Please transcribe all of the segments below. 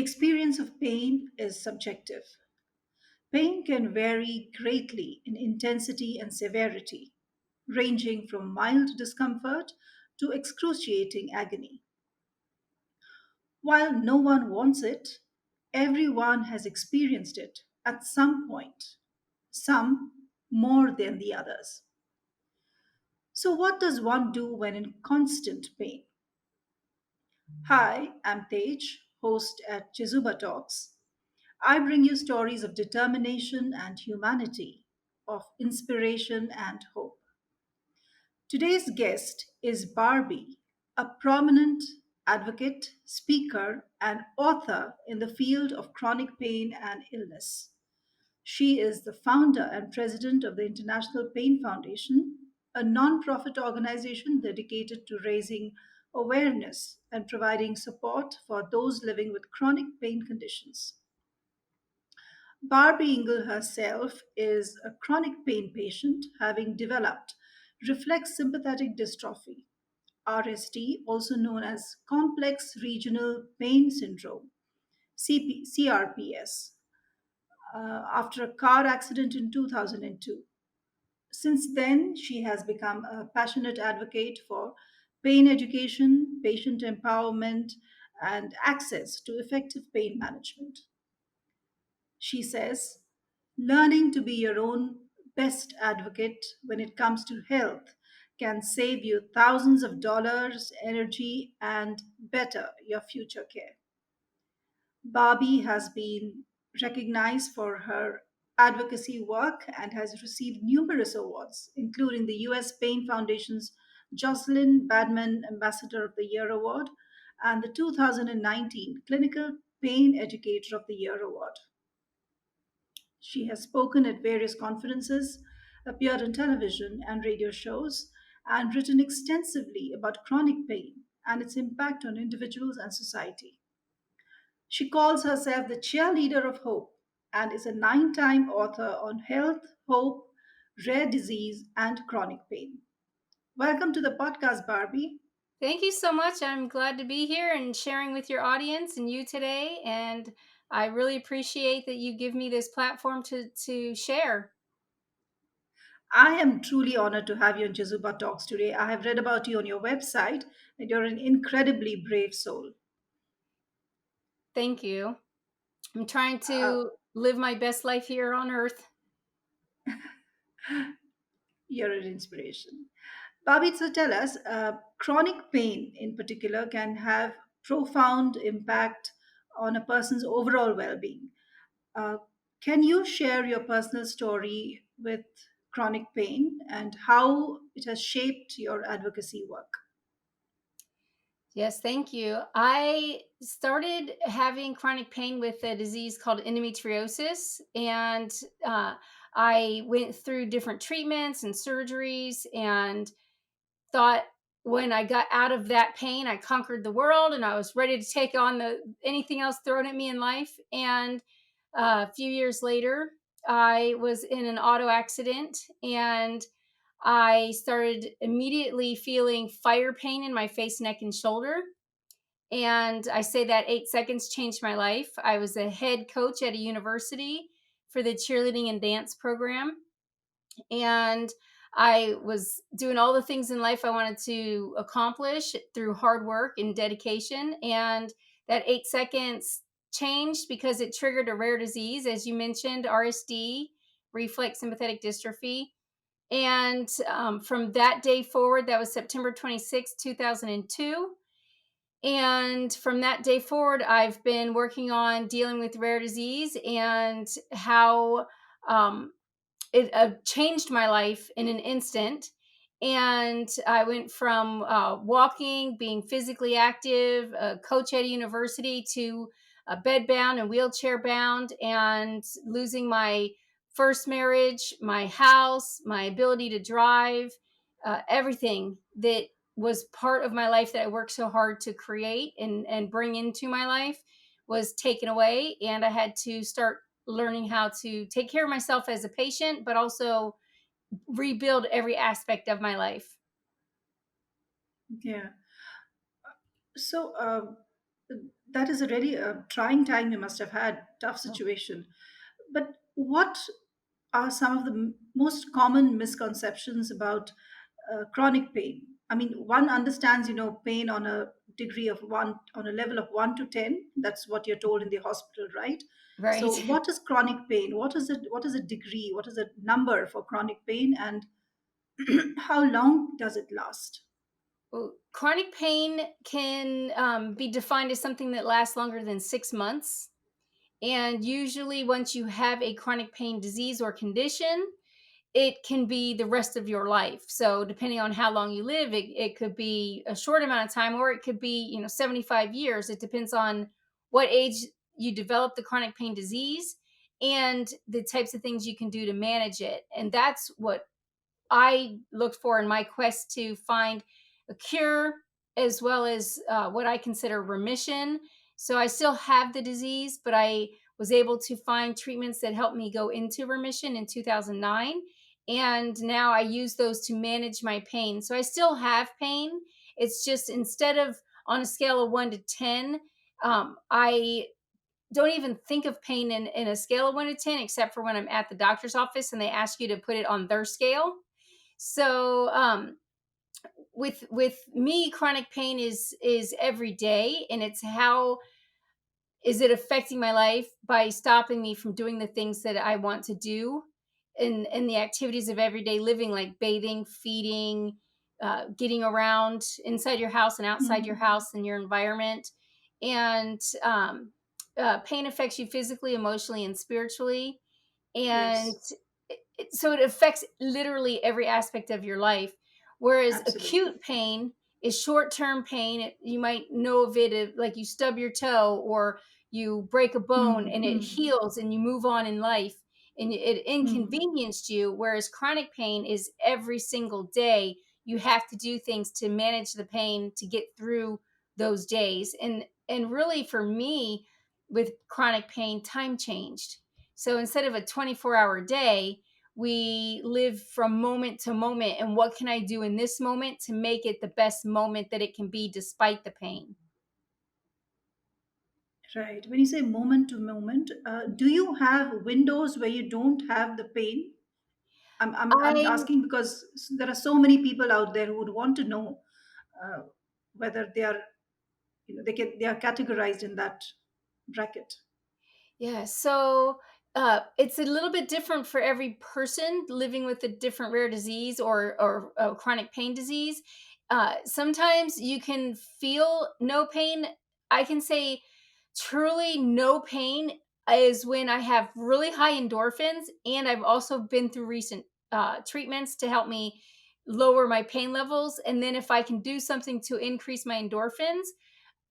experience of pain is subjective. Pain can vary greatly in intensity and severity, ranging from mild discomfort to excruciating agony. While no one wants it, everyone has experienced it at some point, some more than the others. So, what does one do when in constant pain? Hi, I'm Tej, host at Chizuba Talks. I bring you stories of determination and humanity, of inspiration and hope. Today's guest is Barby, a prominent advocate, speaker, and author in the field of chronic pain and illness. She is the founder and president of the International Pain Foundation, a non-profit organization dedicated to raising awareness and providing support for those living with chronic pain conditions. Barby Ingle herself is a chronic pain patient, having developed reflex sympathetic dystrophy, RSD, also known as complex regional pain syndrome, CRPS, after a car accident in 2002. Since then, she has become a passionate advocate for pain education, patient empowerment, and access to effective pain management. She says, learning to be your own best advocate when it comes to health can save you thousands of dollars, energy, and better your future care. Barbie has been recognized for her advocacy work and has received numerous awards, including the US Pain Foundation's Jocelyn Badman Ambassador of the Year Award and the 2019 Clinical Pain Educator of the Year Award. She has spoken at various conferences, appeared on television and radio shows, and written extensively about chronic pain and its impact on individuals and society. She calls herself the Cheerleader of Hope and is a nine-time author on health, hope, rare disease, and chronic pain. Welcome to the podcast, Barbie. Thank you so much. I'm glad to be here and sharing with your audience and you today. And I really appreciate that you give me this platform to share. I am truly honored to have you on Jazuba Talks today. I have read about you on your website, and you're an incredibly brave soul. Thank you. I'm trying Uh, to live my best life here on earth. you're an inspiration. Barbie, so tell us, chronic pain in particular can have profound impact on a person's overall well-being. Uh, can you share your personal story with chronic pain and how it has shaped your advocacy work? Yes, thank you. I started having chronic pain with a disease called endometriosis, and uh, I went through different treatments and surgeries, and thought when I got out of that pain, I conquered the world, and I was ready to take on the anything else thrown at me in life. And a few years later, I was in an auto accident, and I started immediately feeling fire pain in my face, neck, and shoulder. And I say that 8 seconds changed my life. I was a head coach at a university for the cheerleading and dance program. And I was doing all the things in life I wanted to accomplish through hard work and dedication. And that 8 seconds changed because it triggered a rare disease, as you mentioned, RSD, reflex sympathetic dystrophy. And from that day forward, that was September 26, 2002. And from that day forward, I've been working on dealing with rare disease and how it changed my life in an instant. And I went from walking, being physically active, a coach at a university, to bedbound and wheelchair bound, and losing my first marriage, my house, my ability to drive, everything that was part of my life that I worked so hard to create and bring into my life was taken away. And I had to start learning how to take care of myself as a patient, but also rebuild every aspect of my life. Yeah. So, That is a really trying time you must have had, tough Oh, situation. But what are some of the most common misconceptions about chronic pain? I mean, one understands, pain on a degree of one, on a level of 1 to 10. That's what you're told in the hospital, right? So, right. what is chronic pain? What is it? What is a degree? What is a number for chronic pain? And how long does it last? Well, chronic pain can be defined as something that lasts longer than 6 months. And usually, once you have a chronic pain disease or condition, it can be the rest of your life. So, depending on how long you live, it could be a short amount of time, or it could be, 75 years. It depends on what age you develop the chronic pain disease and the types of things you can do to manage it. And that's what I looked for in my quest to find a cure, as well as what I consider remission. So I still have the disease, but I was able to find treatments that helped me go into remission in 2009. And now I use those to manage my pain. So I still have pain. It's just instead of on a scale of 1 to 10, I don't even think of pain in a scale of 1 to 10, except for when I'm at the doctor's office and they ask you to put it on their scale. So with me, chronic pain is every day, and it's how is it affecting my life by stopping me from doing the things that I want to do in the activities of everyday living, like bathing, feeding, getting around inside your house and outside your Mhm. house and your environment. And pain affects you physically, emotionally, and spiritually. And Yes, so it affects literally every aspect of your life. Whereas absolutely. acute pain is short-term pain. You might know of it like you stub your toe or you break a bone and it Mm-hmm. heals and you move on in life and it Mm-hmm. inconvenienced you. Whereas chronic pain is every single day you have to do things to manage the pain to get through those days. And really for me, with chronic pain, time changed. So instead of a 24-hour day, we live from moment to moment. And what can I do in this moment to make it the best moment that it can be despite the pain? Right. When you say moment to moment, do you have windows where you don't have the pain? I'm I asking because there are so many people out there who would want to know uh, whether they are, they are categorized in that bracket. Yeah, so it's a little bit different for every person living with a different rare disease or a chronic pain disease. Sometimes you can feel no pain. I can say truly no pain is when I have really high endorphins, and I've also been through recent treatments to help me lower my pain levels. And then if I can do something to increase my endorphins,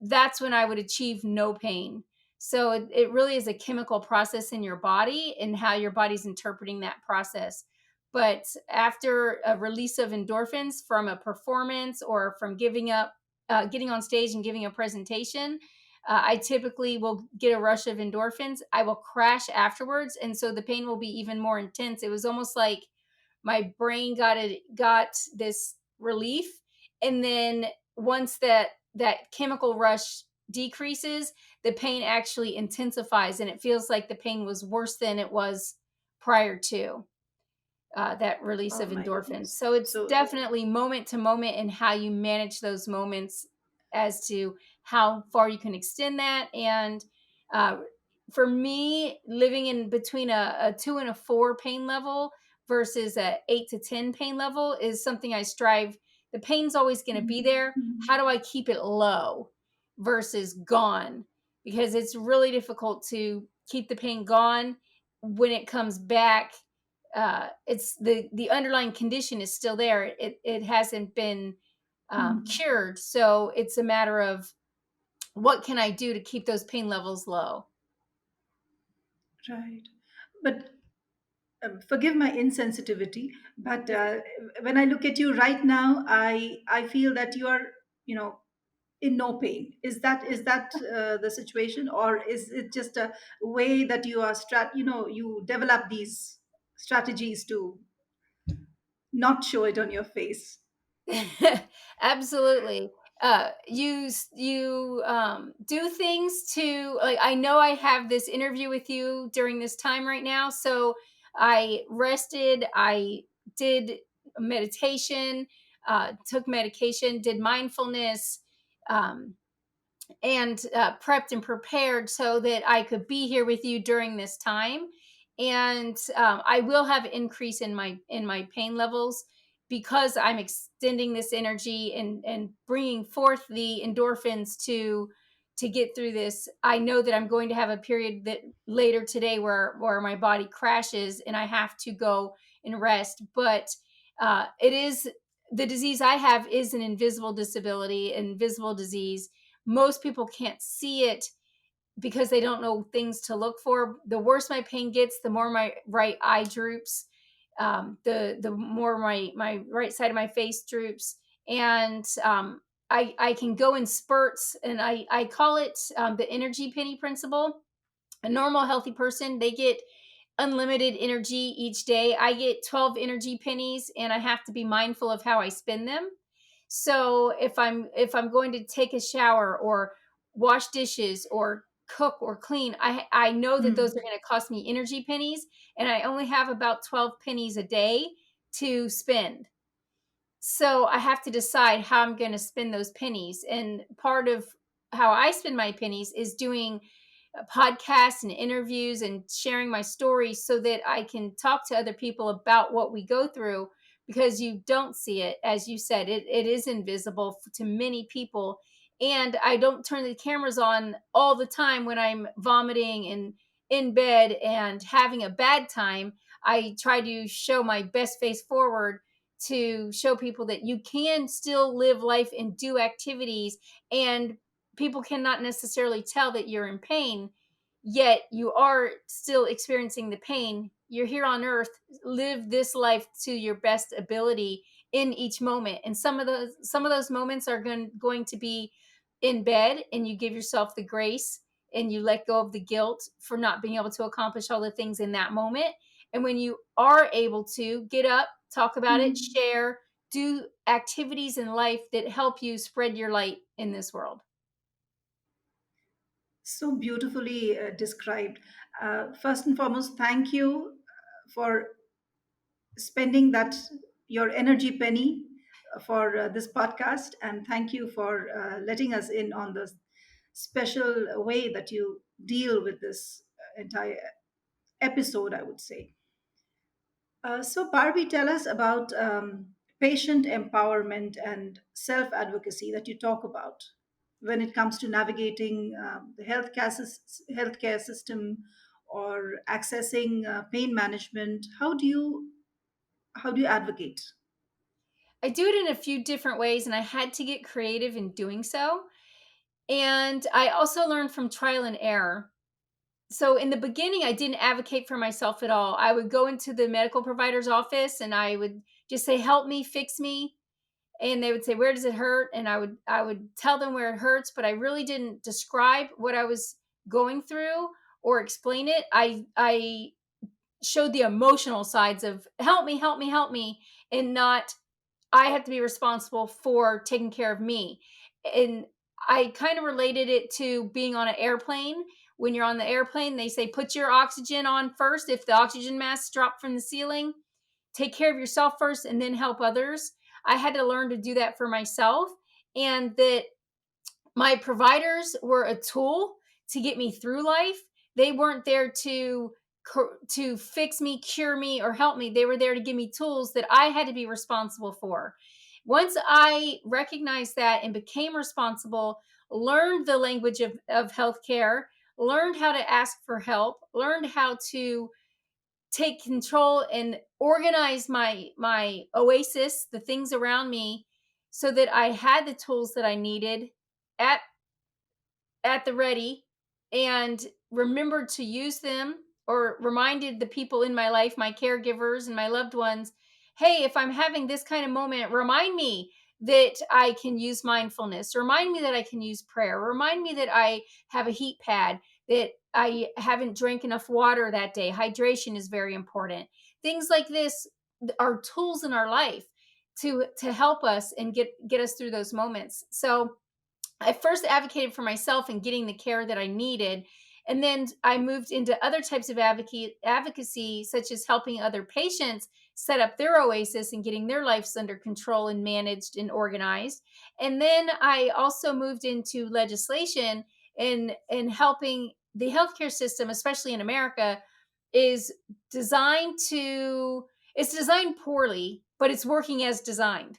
that's when I would achieve no pain. So it really is a chemical process in your body and how your body's interpreting that process. But after a release of endorphins from a performance or from getting on stage and giving a presentation, I typically will get a rush of endorphins. I will crash afterwards. And so the pain will be even more intense. It was almost like my brain got this relief, and then once that chemical rush decreases, the pain actually intensifies and it feels like the pain was worse than it was prior to that release Oh of my endorphins. goodness. So it's So, definitely moment to moment and how you manage those moments as to how far you can extend that. And uh, for me, living in between a 2 and a 4 pain level versus a 8 to 10 pain level is something I strive. The pain's always going to be there. How do I keep it low versus gone? Because it's really difficult to keep the pain gone when it comes back. It's the underlying condition is still there. It hasn't been mhm. cured. So it's a matter of what can I do to keep those pain levels low. Right. But forgive my insensitivity, but when I look at you right now, I feel that you are, you know, in no pain. Is that the situation, or is it just a way that you are you develop these strategies to not show it on your face? Absolutely. do things to, like, I know I have this interview with you during this time right now, so I rested, I did meditation, took medication, did mindfulness, um, and prepped and prepared so that I could be here with you during this time. And I will have increase in my pain levels because I'm extending this energy and bringing forth the endorphins to get through this. I know that I'm going to have a period that later today where my body crashes and I have to go and rest. But it is the disease I have is an invisible disability, invisible disease. Most people can't see it because they don't know things to look for. The worse my pain gets, the more my right eye droops, the more my right side of my face droops, and I can go in spurts, and I call it the energy penny principle. A normal healthy person, they get unlimited energy each day. I get 12 energy pennies, and I have to be mindful of how I spend them. So if I'm going to take a shower or wash dishes or cook or clean, I know that those Hmm. are going to cost me energy pennies, and I only have about 12 pennies a day to spend. So I have to decide how I'm going to spend those pennies. And part of how I spend my pennies is doing podcasts and interviews and sharing my story so that I can talk to other people about what we go through, because you don't see it. As you said, it is invisible to many people. And I don't turn the cameras on all the time when I'm vomiting and in bed and having a bad time. I try to show my best face forward to show people that you can still live life and do activities, and people cannot necessarily tell that you're in pain, yet you are still experiencing the pain. You're here on earth, live this life to your best ability in each moment. And some of those moments are going to be in bed, and you give yourself the grace and you let go of the guilt for not being able to accomplish all the things in that moment. And when you are able to get up, talk about it, Hmm. share, do activities in life that help you spread your light in this world. So beautifully described. First and foremost, thank you for spending that your energy penny for this podcast, and thank you for letting us in on the special way that you deal with this entire episode, I would say. So, Barbie, tell us about patient empowerment and self advocacy that you talk about when it comes to navigating the healthcare system or accessing pain management. How do you advocate? I do it in a few different ways, and I had to get creative in doing so. And I also learned from trial and error. So in the beginning, I didn't advocate for myself at all. I would go into the medical provider's office and I would just say, "Help me, fix me." And they would say, "Where does it hurt?" And I would tell them where it hurts, but I really didn't describe what I was going through or explain it. I showed the emotional sides of help me, help me, help me, and not I have to be responsible for taking care of me. And I kind of related it to being on an airplane. When you're on the airplane, they say put your oxygen on first. If the oxygen masks drop from the ceiling, take care of yourself first and then help others. I had to learn to do that for myself, and that my providers were a tool to get me through life. They weren't there to fix me, cure me, or help me. They were there to give me tools that I had to be responsible for. Once I recognized that and became responsible, learned the language of healthcare, learned how to ask for help, learned how to take control and organize my oasis, the things around me, so that I had the tools that I needed at at the ready, and remembered to use them, or reminded the people in my life, my caregivers and my loved ones, hey, if I'm having this kind of moment, remind me that I can use mindfulness, remind me that I can use prayer, remind me that I have a heat pad, that I haven't drank enough water that day. Hydration is very important. Things like this are tools in our life to help us and get us through those moments. So I first advocated for myself and getting the care that I needed. And then I moved into other types of advocacy, such as helping other patients set up their oasis and getting their lives under control and managed and organized. And then I also moved into legislation and helping the healthcare system, especially in America, is designed to it's designed poorly, but it's working as designed.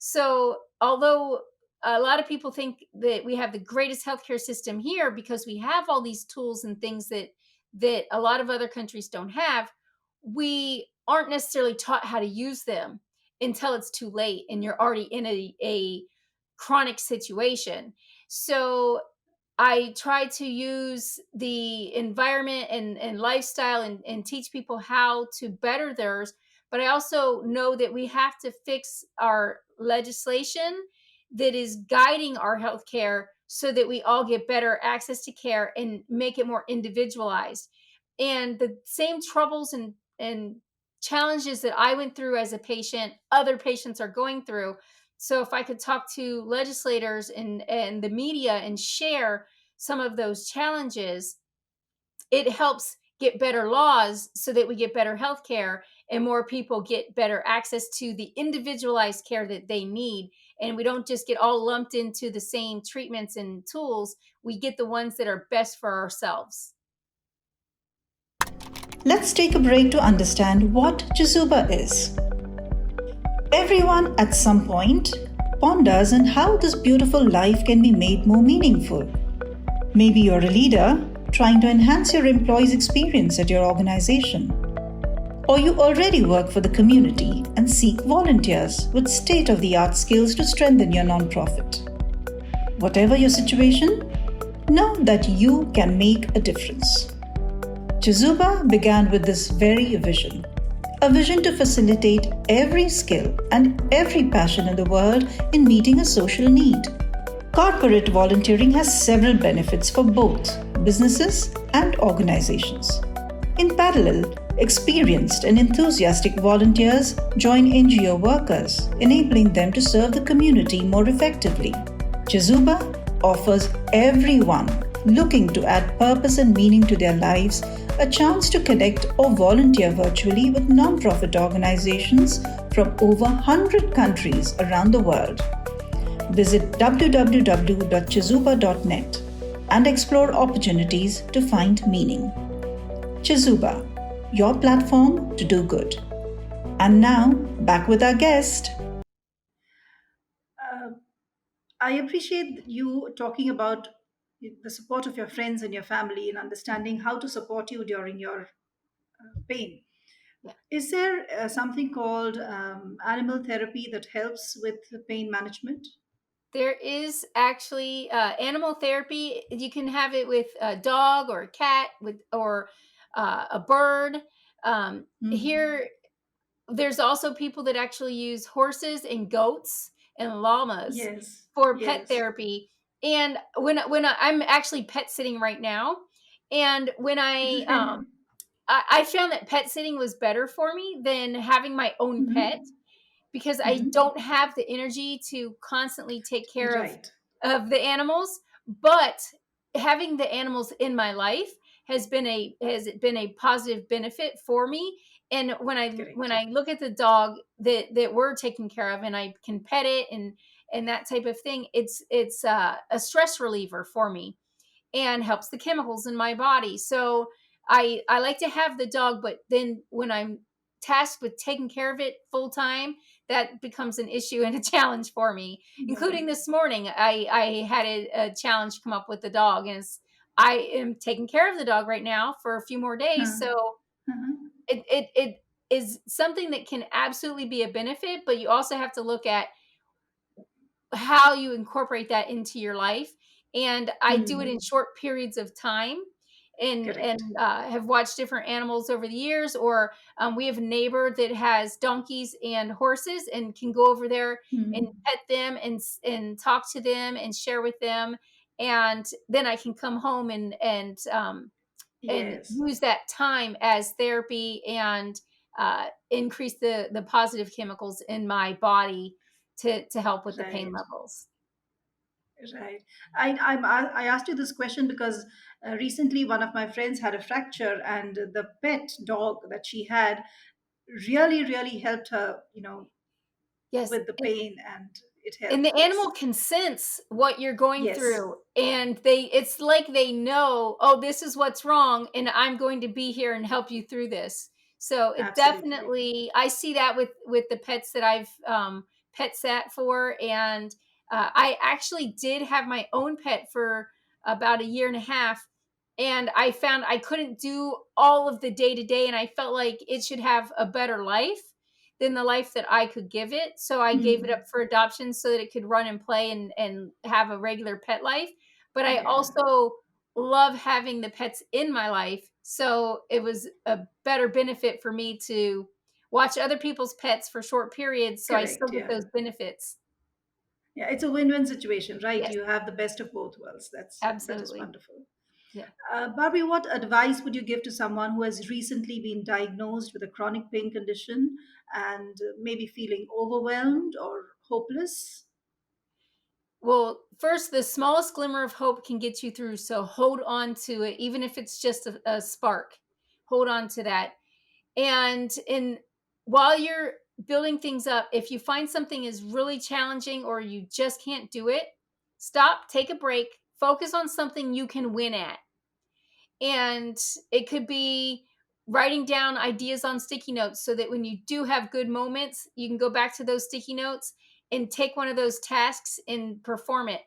So although a lot of people think that we have the greatest healthcare system here because we have all these tools and things that a lot of other countries don't have, we aren't necessarily taught how to use them until it's too late and you're already in a chronic situation. So I try to use the environment and lifestyle and teach people how to better theirs. But I also know that we have to fix our legislation that is guiding our healthcare so that we all get better access to care and make it more individualized. And the same troubles and challenges that I went through as a patient, other patients are going through. So if I could talk to legislators and the media and share some of those challenges, it helps get better laws so that we get better health care and more people get better access to the individualized care that they need. And we don't just get all lumped into the same treatments and tools. We get the ones that are best for ourselves. Let's take a break to understand what Chizuba is. Everyone at some point ponders on how this beautiful life can be made more meaningful. Maybe you're a leader trying to enhance your employees' experience at your organization. Or you already work for the community and seek volunteers with state-of-the-art skills to strengthen your nonprofit. Whatever your situation, know that you can make a difference. Chizuba began with this very vision. A vision to facilitate every skill and every passion in the world in meeting a social need. Corporate volunteering has several benefits for both businesses and organizations. In parallel, experienced and enthusiastic volunteers join NGO workers, enabling them to serve the community more effectively. Chizuba offers everyone looking to add purpose and meaning to their lives a chance to connect or volunteer virtually with nonprofit organizations from over 100 countries around the world. Visit www.chizuba.net and explore opportunities to find meaning. Chizuba, your platform to do good. And now, back with our guest. I appreciate you talking about the support of your friends and your family in understanding how to support you during your pain. Yeah. Is there something called animal therapy that helps with pain management? There is actually animal therapy. You can have it with a dog or a cat with or a bird. Mhm. Here there's also people that actually use horses and goats and llamas Yes, for pet yes. therapy. And I'm actually pet sitting right now, and when I found that pet sitting was better for me than having my own pet Mhm. because I Mhm. don't have the energy to constantly take care Right. of the animals. But having the animals in my life has been a positive benefit for me. And when Correct. I look at the dog that we're taking care of, and I can pet it and that type of thing, it's a stress reliever for me and helps the chemicals in my body. So I like to have the dog, but then when I'm tasked with taking care of it full time, that becomes an issue and a challenge for me. Yeah. Including this morning, I had a challenge come up with the dog, and I am taking care of the dog right now for a few more days. Huh. So Uh-huh. it is something that can absolutely be a benefit, but you also have to look at how you incorporate that into your life. And I do it in Hmm. short periods of time and Correct. have watched different animals over the years. Or we have a neighbor that has donkeys and horses and can go over there and Hmm. pet them and talk to them and share with them. And then I can come home and use Yes. that time as therapy and increase the positive chemicals in my body to help with the pain Right. levels. Right. I asked you this question because recently one of my friends had a fracture, and the pet dog that she had really, really helped her, Yes, with the pain, and it and helped. the Yes. animal can sense what you're going Yes. through, and it's like they know, oh, this is what's wrong, and I'm going to be here and help you through this. So it Absolutely. definitely, I see that with the pets that I've pet sat for. And I actually did have my own pet for about a year and a half, and I found I couldn't do all of the day to day, and I felt like it should have a better life than the life that I could give it. So I gave it up Hmm. for adoption so that it could run and play and have a regular pet life. But I Yeah. also love having the pets in my life. So it was a better benefit for me to watch other people's pets for short periods so I still Correct. get Yeah. those benefits. Yeah. It's a win-win situation, right? Yes, You have the best of both worlds. That is absolutely. wonderful. Yeah. Barbie, what advice would you give to someone who has recently been diagnosed with a chronic pain condition and maybe feeling overwhelmed or hopeless? Well, first, the smallest glimmer of hope can get you through. So hold on to it, even if it's just a spark. Hold on to that. And while you're building things up, if you find something is really challenging or you just can't do it, stop, take a break, focus on something you can win at. And it could be writing down ideas on sticky notes so that when you do have good moments, you can go back to those sticky notes and take one of those tasks and perform it.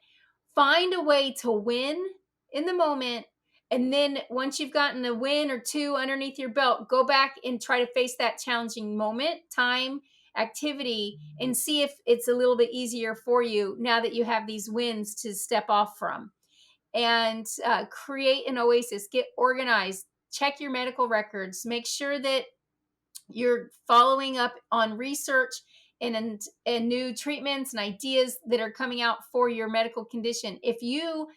Find a way to win in the moment. And then once you've gotten a win or two underneath your belt, go back and try to face that challenging moment, time, activity, and see if it's a little bit easier for you now that you have these wins to step off from. And create an oasis, get organized, check your medical records, make sure that you're following up on research and new treatments and ideas that are coming out for your medical condition. If you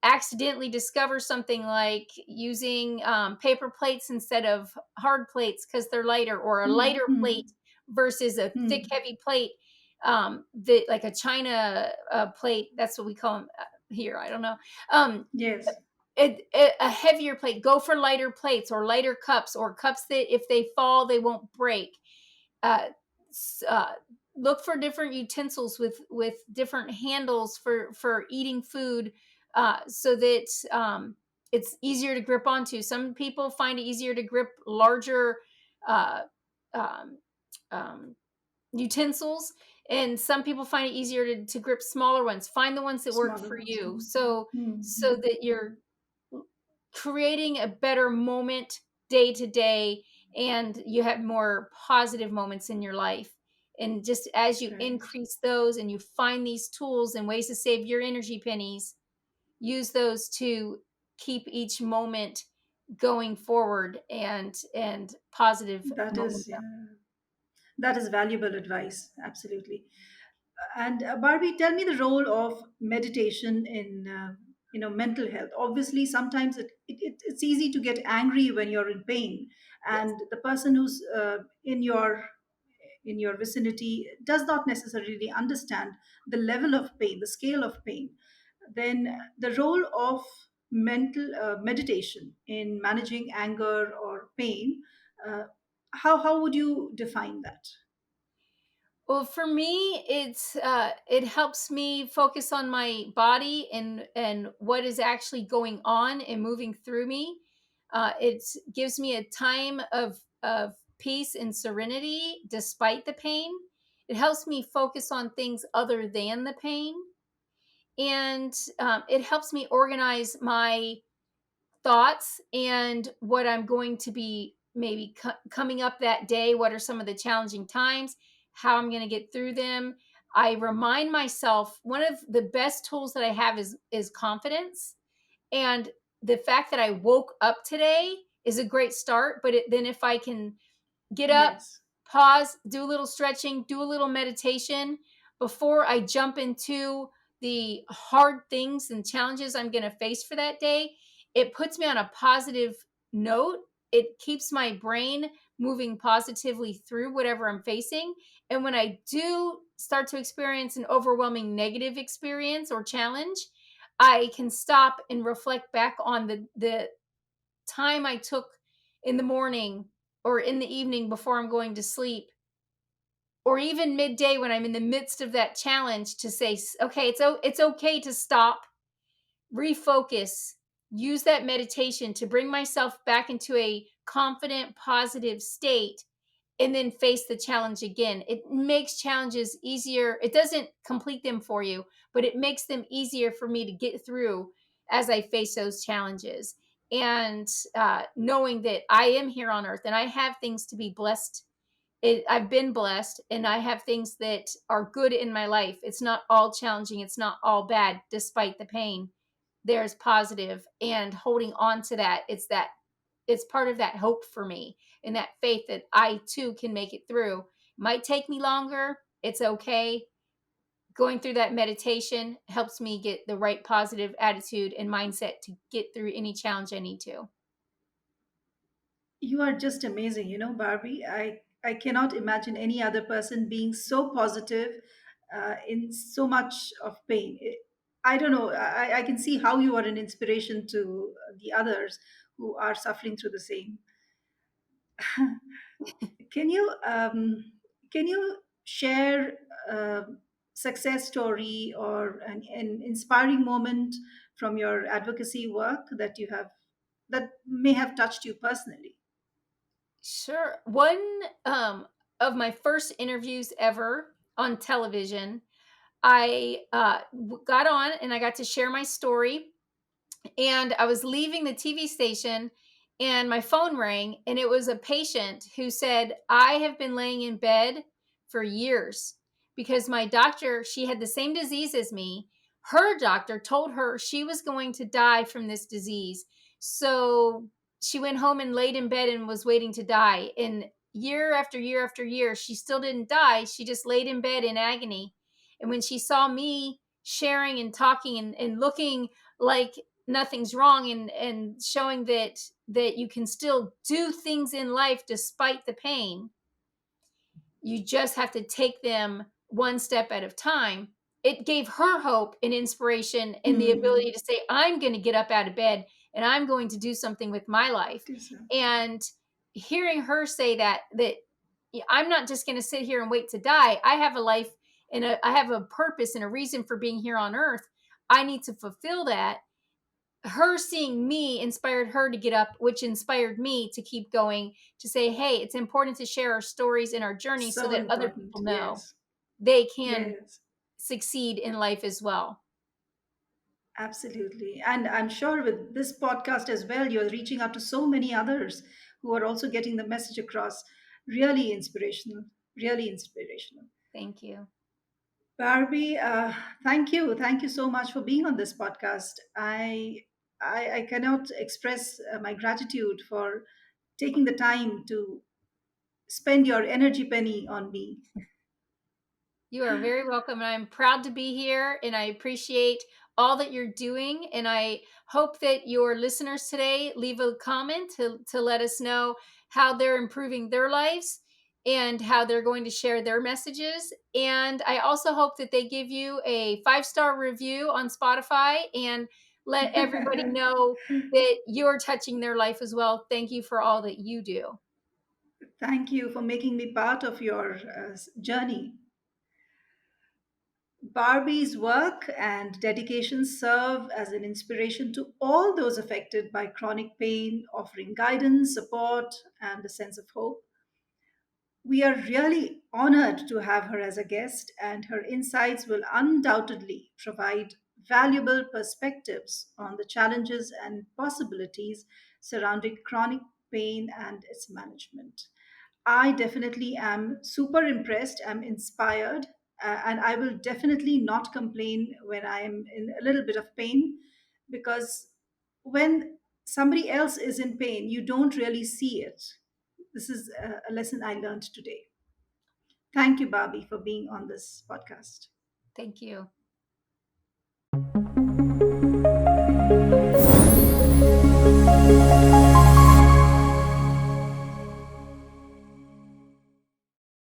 accidentally discover something like using paper plates instead of hard plates because they're lighter, or a Hmm. lighter Hmm. plate versus a thick, Hmm. heavy plate, that like a China plate, that's what we call them here. I don't know. Um, Yes. a heavier plate, go for lighter plates or lighter cups, or cups that if they fall, they won't break. Uh, uh, Look for different utensils with different handles for eating food, so that it's easier to grip onto. Some people find it easier to grip larger uh, um, um, utensils, and some people find it easier to grip smaller ones. Find the ones that work Smaller for ones. you, Hmm. so Hmm. so that you're creating a better moment day to day, and you have more positive moments in your life. And just as you Right. increase those and you find these tools and ways to save your energy pennies, use those to keep each moment going forward and positive That is, momentum. yeah, that is valuable advice. Absolutely. And Barbie, tell me the role of meditation in mental health. Obviously, sometimes it's easy to get angry when you're in pain, Yes. and the person who's in your vicinity does not necessarily understand the level of pain, the scale of pain. Then the role of mental meditation in managing anger or pain. Uh, how would you define that? Well, for me, it helps me focus on my body and what is actually going on and moving through me. It gives me a time of peace and serenity despite the pain. It helps me focus on things other than the pain, and it helps me organize my thoughts and what I'm going to be maybe coming up that day. What are some of the challenging times? How I'm going to get through them. I remind myself, one of the best tools that I have is confidence, and the fact that I woke up today is a great start. But then if I can get up, Yes. pause, do a little stretching, do a little meditation before I jump into the hard things and challenges I'm going to face for that day. It puts me on a positive note. It keeps my brain moving positively through whatever I'm facing. And when I do start to experience an overwhelming negative experience or challenge, I can stop and reflect back on the time I took in the morning or in the evening before I'm going to sleep, or even midday when I'm in the midst of that challenge, to say, okay, it's okay to stop, refocus, use that meditation to bring myself back into a confident, positive state, and then face the challenge again. It makes challenges easier. It doesn't complete them for you, but it makes them easier for me to get through as I face those challenges. And knowing that I am here on earth and I have things to be blessed. I've been blessed and I have things that are good in my life. It's not all challenging. It's not all bad, despite the pain. There's positive, and holding on to that. It's part of that hope for me and that faith that I too can make it through. Might take me longer. It's okay. Going through that meditation helps me get the right positive attitude and mindset to get through any challenge I need to. You are just amazing, Barbie. I cannot imagine any other person being so positive in so much of pain. I don't know. I can see how you are an inspiration to the others who are suffering through the same. Can you share a success story or an inspiring moment from your advocacy work that you have that may have touched you personally? Sure. One of my first interviews ever on television, I got on and I got to share my story, and I was leaving the TV station and my phone rang, and it was a patient who said, "I have been laying in bed for years because my doctor, she had the same disease as me. Her doctor told her she was going to die from this disease. So she went home and laid in bed and was waiting to die. And year after year after year, she still didn't die. She just laid in bed in agony. And when she saw me sharing and talking and looking like nothing's wrong, and showing that you can still do things in life despite the pain, you just have to take them one step at a time. It gave her hope and inspiration and the Hmm. ability to say, I'm going to get up out of bed and I'm going to do something with my life. And hearing her say that I'm not just going to sit here and wait to die. I have a life, and I have a purpose and a reason for being here on earth. I need to fulfill that. Her seeing me inspired her to get up, which inspired me to keep going, to say, hey, it's important to share our stories and our journey so So that other important. people know Yes. they can Yes. succeed in life as well. Absolutely. And I'm sure with this podcast as well, you're reaching out to so many others who are also getting the message across. Really inspirational. Really inspirational. Thank you. Barbie, thank you. Thank you so much for being on this podcast. I cannot express my gratitude for taking the time to spend your energy penny on me. You are very welcome, and I'm proud to be here, and I appreciate all that you're doing. And I hope that your listeners today leave a comment to let us know how they're improving their lives and how they're going to share their messages. And I also hope that they give you a 5-star review on Spotify and let everybody know that you're touching their life as well. Thank you for all that you do. Thank you for making me part of your journey. Barbie's work and dedication serve as an inspiration to all those affected by chronic pain, offering guidance, support, and a sense of hope. We are really honored to have her as a guest, and her insights will undoubtedly provide valuable perspectives on the challenges and possibilities surrounding chronic pain and its management. I definitely am super impressed. I'm inspired, and I will definitely not complain when I am in a little bit of pain, because when somebody else is in pain, you don't really see it. This is a lesson I learned today. Thank you, Barbie, for being on this podcast. Thank you.